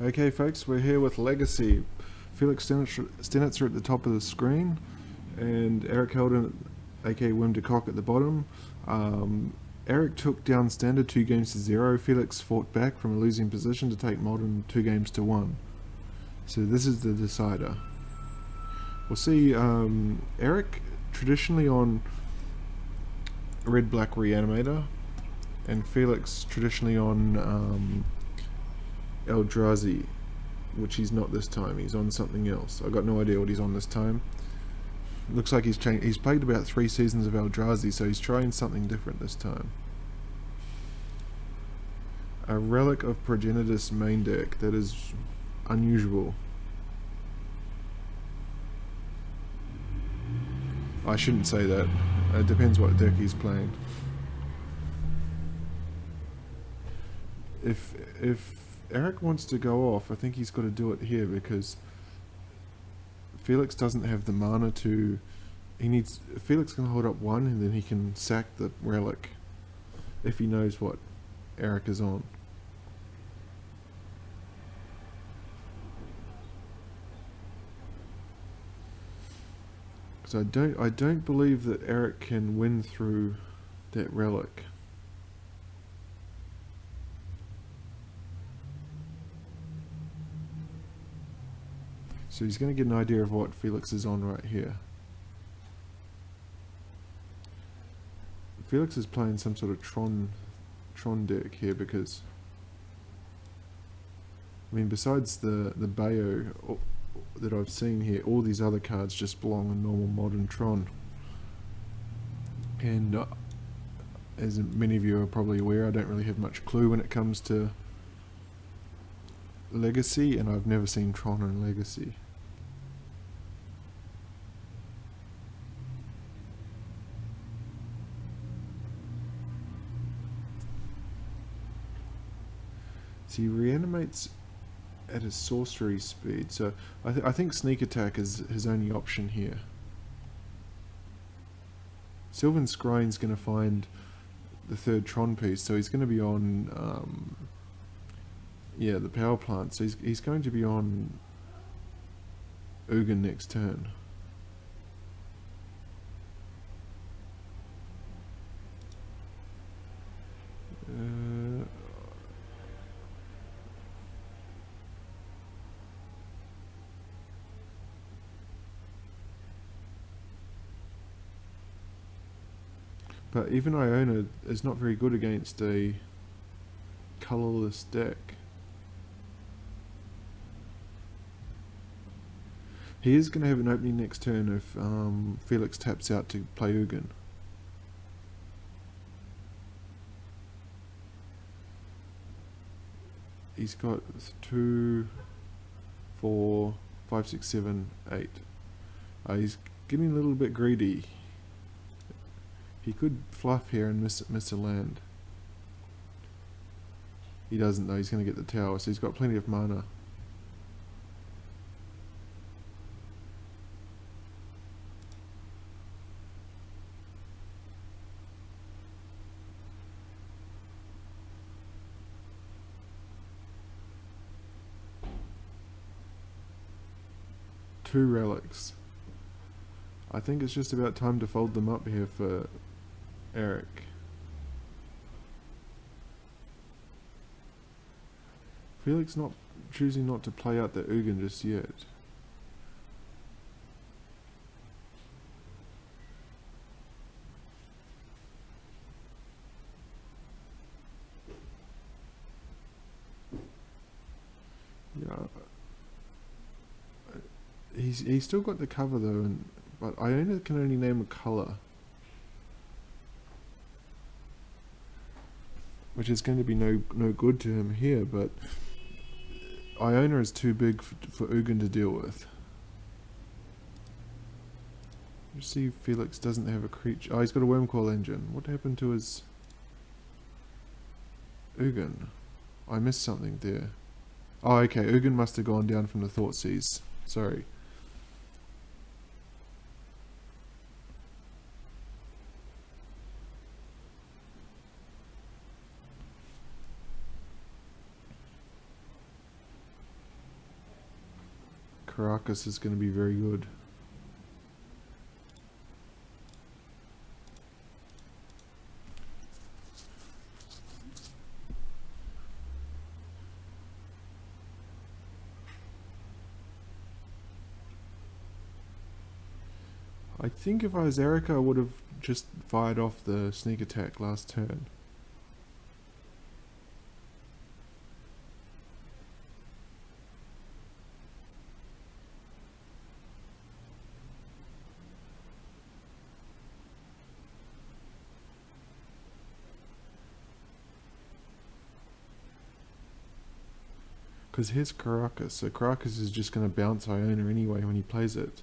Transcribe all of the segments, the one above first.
Okay, folks, we're here with Legacy. Felix Stenitzer at the top of the screen, and Aric Halden, aka Wim de Kock, at the bottom. Aric took down Standard 2 games to 0. Felix fought back from a losing position to take Modern 2 games to 1. So this is the decider. We'll see Aric traditionally on Red-Black Reanimator, and Felix traditionally on Eldrazi, which he's not this time. He's on something else. I got no idea what he's on this time. Looks like he's changed. He's played about 3 seasons of Eldrazi, so he's trying something different this time. A Relic of Progenitus main deck. That is unusual. I shouldn't say that. It depends what deck he's playing. If Aric wants to go off, I think he's got to do it here, because Felix doesn't have the mana to... Felix can hold up 1 and then he can sack the relic if he knows what Aric is on. So I don't believe that Aric can win through that relic. So he's going to get an idea of what Felix is on right here. Felix is playing some sort of Tron deck here, because I mean, besides the Bayo that I've seen here, all these other cards just belong in normal modern Tron. And as many of you are probably aware, I don't really have much clue when it comes to Legacy, and I've never seen Tron in Legacy. So he reanimates at a sorcery speed, so I think Sneak Attack is his only option here. Sylvan Scrying's going to find the 3rd Tron piece, so he's going to be on yeah, the power plant, so he's going to be on Ugin next turn. But even Iona is not very good against a colourless deck. He is going to have an opening next turn if Felix taps out to play Ugin. He's got 2, 4, 5, 6, 7, 8. He's getting a little bit greedy. He could fluff here and miss a land. He doesn't though, he's going to get the tower, so he's got plenty of mana. Two relics. I think it's just about time to fold them up here for Aric. Felix choosing not to play out the Ugin just yet. Yeah, he's still got the cover though, but Iona can only name a colour, which is going to be no good to him here, but Iona is too big for Ugin to deal with. Let's see if Felix doesn't have a creature. Oh, he's got a Wormcoil Engine. What happened to his Ugin? I missed something there. Oh, okay, Ugin must have gone down from the Thoughtseize. Sorry. Caracas is going to be very good. I think if I was Aric, I would have just fired off the sneak attack last turn. Because here's Caracas, so Caracas is just going to bounce Iona anyway when he plays it.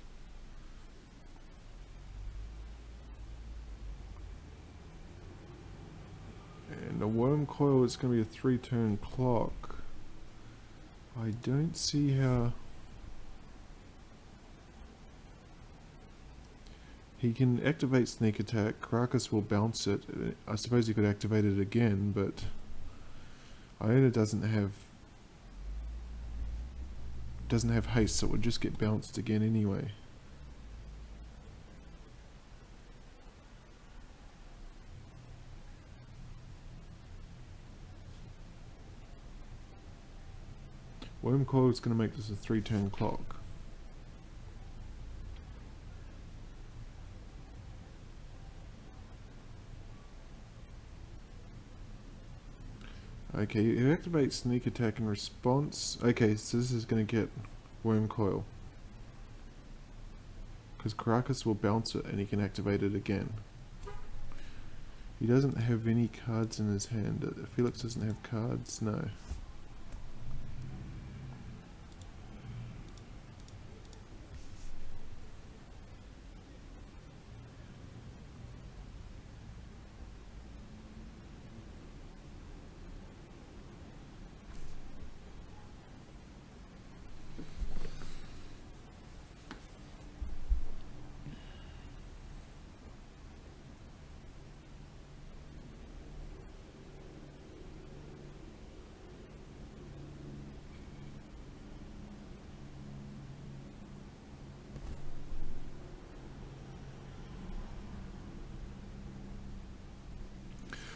And a worm coil is going to be a 3-turn clock. I don't see how... He can activate sneak attack, Caracas will bounce it. I suppose he could activate it again, but Iona doesn't have haste, so it would just get bounced again anyway. Worm coil is going to make this a 3-turn clock. Okay, you activate sneak attack in response. Okay, so this is going to get worm coil. Because Caracas will bounce it and he can activate it again. He doesn't have any cards in his hand. Felix doesn't have cards? No.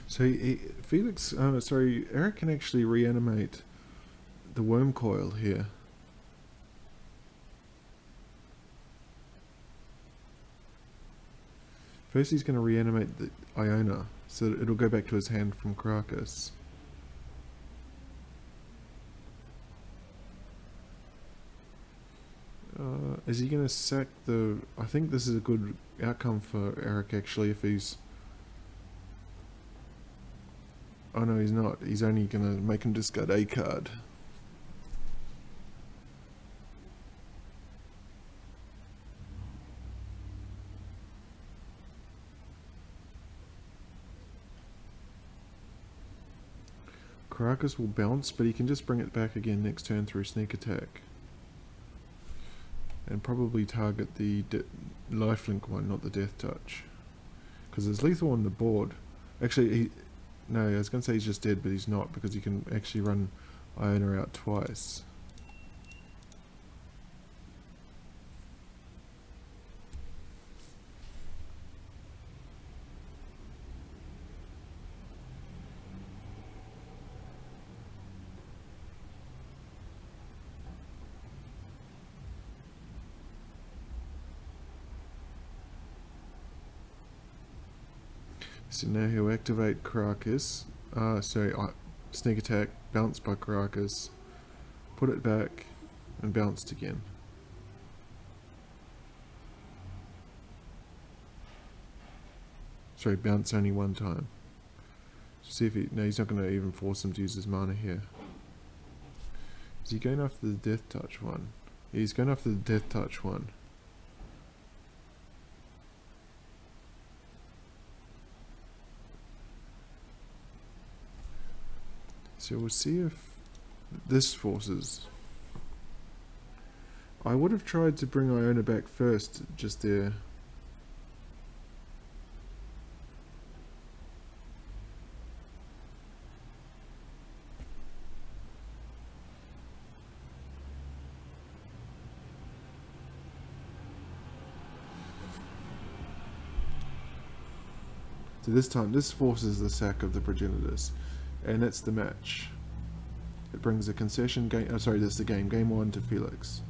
So Aric can actually reanimate the worm coil here. First he's going to reanimate the Iona, so that it'll go back to his hand from Caracas. Is he going to sack the... I think this is a good outcome for Aric actually if he's... Oh no, he's not. He's only going to make him discard a card. Caracas will bounce, but he can just bring it back again next turn through sneak attack. And probably target the lifelink one, not the death touch. Because there's lethal on the board. Actually, no, I was going to say he's just dead, but he's not, because he can actually run Iona out twice. So now he'll activate Caracas. Sneak attack, bounced by Caracas, put it back, and bounced again. Sorry, bounce only one time. See if he... No, he's not going to even force him to use his mana here. Is he going after the death touch one? Yeah, he's going after the death touch one. So we'll see if this forces. I would have tried to bring Iona back first, just there. So this time, this forces the sack of the progenitors, and it's the match. It brings the concession game. Oh, sorry, this is the game. Game 1 to Felix.